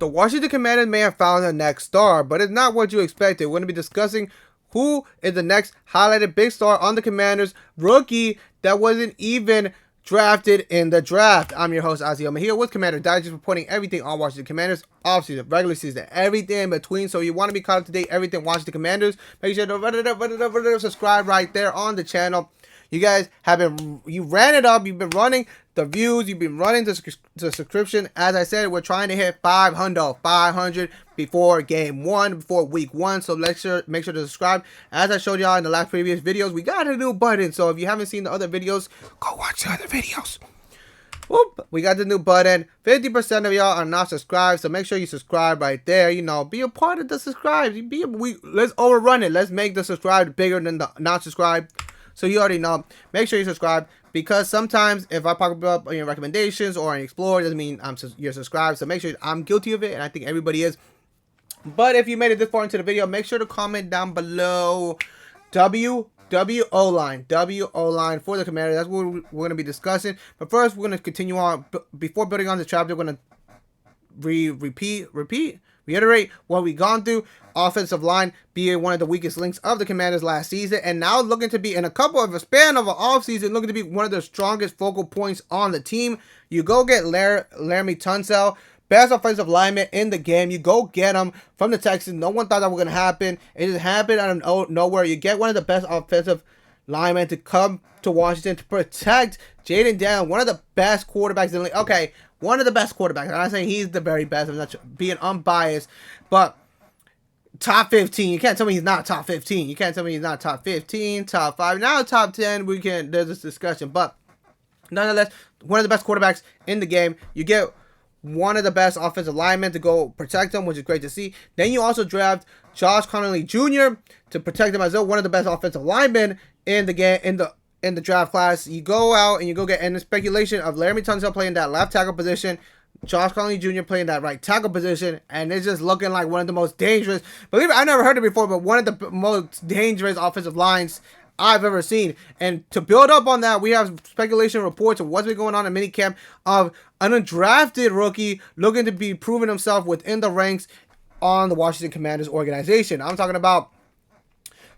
The Washington Commanders may have found the next star, but it's not what you expected. We're going to be discussing who is the next highlighted big star on the Commanders, rookie that wasn't even drafted in the draft. I'm your host, Azael Mejia with Commander Digest, reporting everything on Washington Commanders, offseason, regular season, everything in between. So you want to be caught up to date, everything Washington Commanders, make sure to subscribe right there on the channel. You guys have been, you ran it up, you've been running the views, you've been running the subscription. As I said, we're trying to hit 500 before game one, before week one. So make sure to subscribe. As I showed y'all in the last previous videos, we got a new button. So if you haven't seen the other videos, go watch the other videos. Whoop, we got the new button. 50% of y'all are not subscribed, so make sure you subscribe right there. You know, be a part of the subscribe. Let's overrun it. Let's make the subscribe bigger than the not subscribe. So you already know. Make sure you subscribe, because sometimes if I pop up on your recommendations or on Explore, it doesn't mean you're subscribed. So make sure, I'm guilty of it, and I think everybody is. But if you made it this far into the video, make sure to comment down below W-O line for the Commanders. That's what we're going to be discussing. But first, we're going to continue on. Before building on this chapter, we're going to reiterate what we've gone through. Offensive line being one of the weakest links of the Commanders last season, and now looking to be, in a span of an offseason, looking to be one of the strongest focal points on the team. You go get Laremy Tunsil, best offensive lineman in the game. You go get him from the Texans. No one thought that was going to happen. It just happened out of nowhere. You get one of the best offensive linemen to come to Washington to protect Jayden Daniels, one of the best quarterbacks in the league. Okay, one of the best quarterbacks. I'm not saying he's the very best. I'm not being unbiased, but top 15. You can't tell me he's not top 15. You can't tell me he's not top 15, top 5. Now top 10, there's this discussion. But nonetheless, one of the best quarterbacks in the game. You get one of the best offensive linemen to go protect him, which is great to see. Then you also draft Josh Connolly Jr. to protect him as well, one of the best offensive linemen in the game, in the draft class. You go out and you go get, and the speculation of Laremy Tunsil playing that left tackle position, Josh Connolly Jr. playing that right tackle position, and it's just looking like one of the most dangerous, believe it, I never heard it before, but one of the most dangerous offensive lines I've ever seen. And to build up on that, we have speculation reports of what's been going on in minicamp of an undrafted rookie looking to be proving himself within the ranks on the Washington Commanders organization. I'm talking about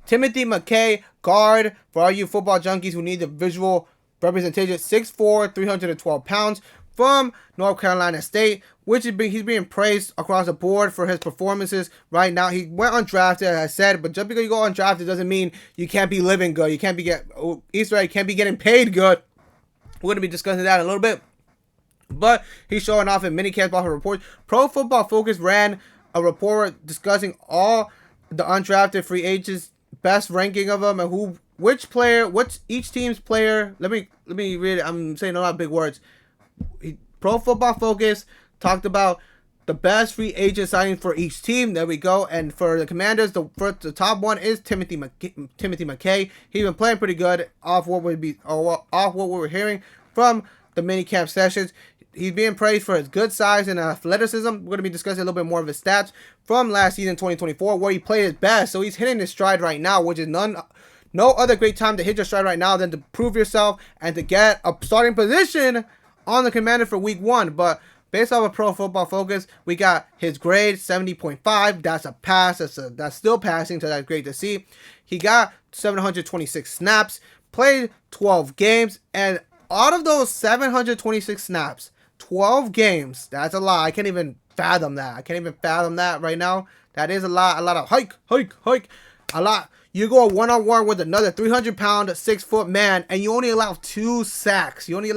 Timothy Mckay, guard, for all you football junkies who need the visual representation, 6'4", 312 pounds, from North Carolina State, which he's being praised across the board for his performances right now. He went undrafted, as I said, but just because you go undrafted doesn't mean you can't be living good. You can't be can't be getting paid good. We're going to be discussing that in a little bit. But he's showing off in minicamp off a report. Pro Football Focus ran a report discussing all the undrafted free agents, best ranking of them, and which each team's player. Let me read it. I'm saying a lot of big words. Pro Football Focus talked about the best free agent signing for each team. There we go. And for the Commanders, the top one is Timothy Mckay. He's been playing pretty good off what we were hearing from the minicamp sessions. He's being praised for his good size and athleticism. We're going to be discussing a little bit more of his stats from last season, 2024, where he played his best. So he's hitting his stride right now, which is no other great time to hit your stride right now than to prove yourself and to get a starting position on the Commander for week one. But based off of Pro Football Focus, we got his grade 70.5. That's a pass. That's still passing, so that's great to see. He got 726 snaps, played 12 games, and out of those 726 snaps, 12 games, that's a lot. I can't even fathom that. Right now. That is a lot of hike, a lot. You go one-on-one with another 300-pound, 6-foot man, and you only allow 2 sacks. He's only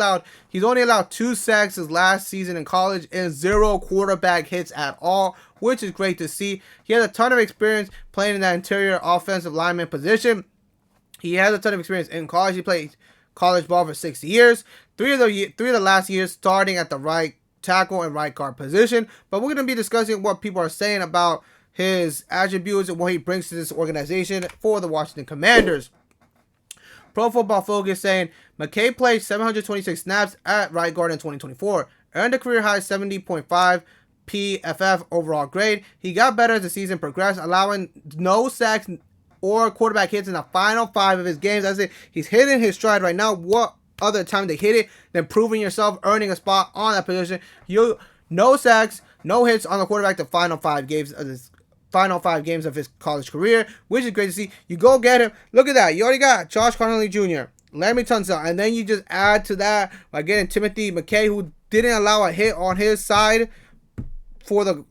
allowed 2 sacks his last season in college and 0 quarterback hits at all, which is great to see. He has a ton of experience playing in that interior offensive lineman position. He has a ton of experience in college. He played college ball for 6 years. Three of the last years starting at the right tackle and right guard position. But we're going to be discussing what people are saying about his attributes and what he brings to this organization for the Washington Commanders. Pro Football Focus saying Mckay played 726 snaps at right guard in 2024, earned a career high 70.5 PFF overall grade. He got better as the season progressed, allowing no sacks or quarterback hits in the final 5 of his games. That's it. He's hitting his stride right now. What other time to hit it than proving yourself, earning a spot on that position? No sacks, no hits on the quarterback the final 5 games of his college career, which is great to see. You go get him. Look at that. You already got Josh Connolly Jr., Larry Tunsil, and then you just add to that by getting Timothy Mckay, who didn't allow a hit on his side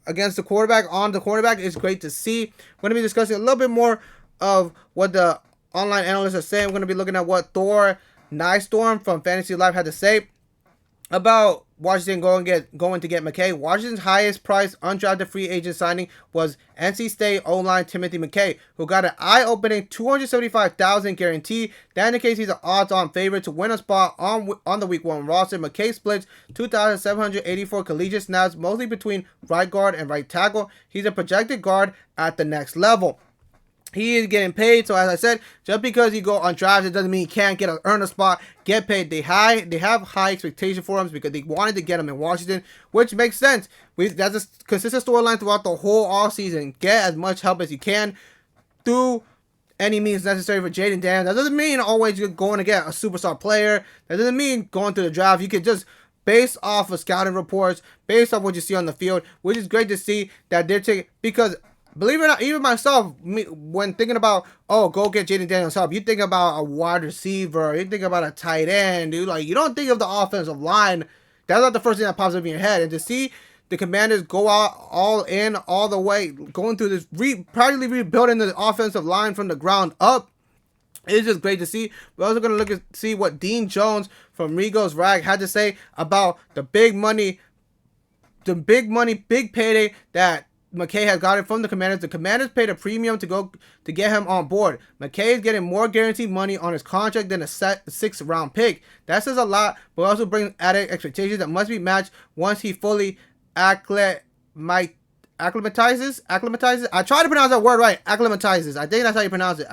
against the quarterback on the quarterback. It's great to see. We're going to be discussing a little bit more of what the online analysts are saying. We're going to be looking at what Thor Nystorm from Fantasy Life had to say about Washington going to get Mckay. Washington's highest priced undrafted free agent signing was NC State O-line Timothy Mckay, who got an eye-opening $275,000 guarantee. That indicates he's an odds-on favorite to win a spot on the Week 1 roster. Mckay splits 2,784 collegiate snaps, mostly between right guard and right tackle. He's a projected guard at the next level. He is getting paid, so as I said, just because you go undrafted doesn't mean he can't earn a spot, get paid. They have high expectation for him because they wanted to get him in Washington, which makes sense. That's a consistent storyline throughout the whole offseason. Get as much help as you can through any means necessary for Jayden Daniels. That doesn't mean always you're going to get a superstar player. That doesn't mean going through the draft. You can just, based off of scouting reports, based off what you see on the field, which is great to see that they're taking, because believe it or not, even myself, when thinking about, oh, go get Jayden Daniels help, you think about a wide receiver, you think about a tight end, dude. Like, you don't think of the offensive line. That's not the first thing that pops up in your head. And to see the Commanders go out all in, all the way, going through this, practically rebuilding the offensive line from the ground up, it's just great to see. We're also going to look at see what Dean Jones from Rigo's Rag had to say about the big money, big payday that Mckay has gotten from the Commanders. The Commanders paid a premium to get him on board. Mckay is getting more guaranteed money on his contract than a 6th-round pick. That says a lot, but also brings added expectations that must be matched once he fully acclimatizes. I try to pronounce that word right. Acclimatizes. I think that's how you pronounce it.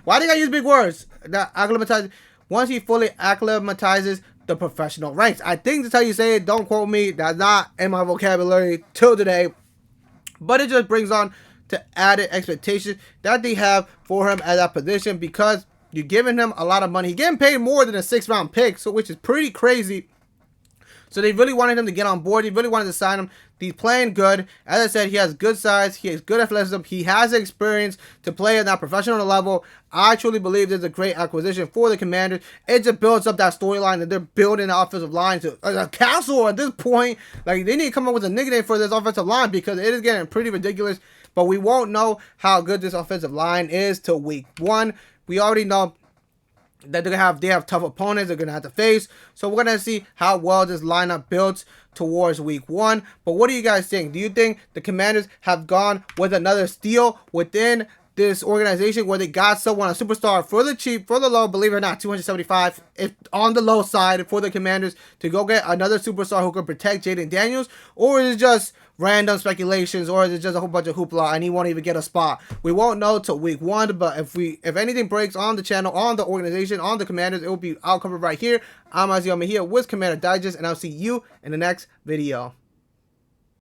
Why do I use big words? That acclimatizes. Once he fully acclimatizes the professional ranks. I think that's how you say it. Don't quote me. That's not in my vocabulary till today. But it just brings on to added expectations that they have for him at that position, because you're giving him a lot of money. He's getting paid more than a 6th-round pick, so which is pretty crazy. So they really wanted him to get on board. They really wanted to sign him. He's playing good. As I said, he has good size. He has good athleticism. He has experience to play at that professional level. I truly believe this is a great acquisition for the Commanders. It just builds up that storyline that they're building the offensive line to a castle at this point. Like, they need to come up with a nickname for this offensive line because it is getting pretty ridiculous. But we won't know how good this offensive line is till Week 1. We already know that they have tough opponents they're going to have to face. So we're going to see how well this lineup builds towards Week 1. But what do you guys think? Do you think the Commanders have gone with another steal within this organization where they got someone, a superstar, for the cheap, for the low, believe it or not, $275, if on the low side for the Commanders to go get another superstar who can protect Jayden Daniels? Or is it just random speculations, or is it just a whole bunch of hoopla and he won't even get a spot? We won't know till Week 1, but if anything breaks on the channel, on the organization, on the Commanders, it will be out covered right here. I'm Azael Mejia with Commander Digest, and I'll see you in the next video.